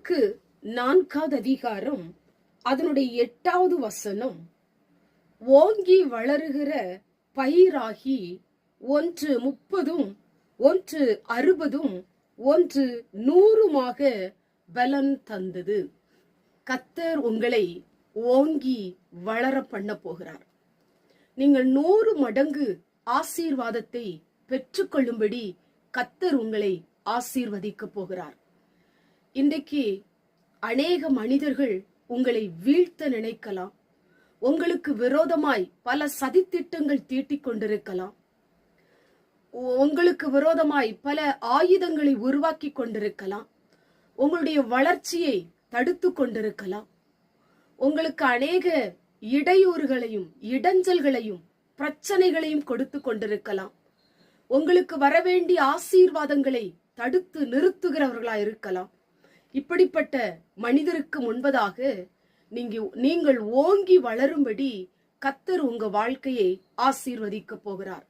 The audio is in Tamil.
மலாக்கு 4வது அதிகாரம் அதனுடைய 8வது வசனம், ஓங்கி வளருகிற பயிராகி 1 30, 1 60, 1 100 பலன் தந்தது. கர்த்தர் உங்களை ஓங்கி வளர பண்ண போகிறார். நீங்கள் 100 மடங்கு ஆசீர்வாதத்தை பெற்றுக்கொள்ளும்படி கர்த்தர் உங்களை ஆசீர்வதிக்க போகிறார். இன்றைக்கு அநேக மனிதர்கள் உங்களை வீழ்த்த நினைக்கலாம். உங்களுக்கு விரோதமாய் பல சதித்திட்டங்கள் தீட்டிக் கொண்டிருக்கலாம். உங்களுக்கு விரோதமாய் பல ஆயுதங்களை உருவாக்கி கொண்டிருக்கலாம். உங்களுடைய வளர்ச்சியை தடுத்து கொண்டிருக்கலாம். உங்களுக்கு அநேக இடையூறுகளையும் இடைஞ்சல்களையும் பிரச்சனைகளையும் கொடுத்து கொண்டிருக்கலாம். உங்களுக்கு வரவேண்டிய ஆசீர்வாதங்களை தடுத்து நிறுத்துகிறவர்களா இருக்கலாம். இப்படிப்பட்ட மனிதருக்கு முன்பதாக நீங்கள் ஓங்கி வளரும்படி கர்த்தர் உங்க வாழ்க்கையை ஆசீர்வதிக்க போகிறார்.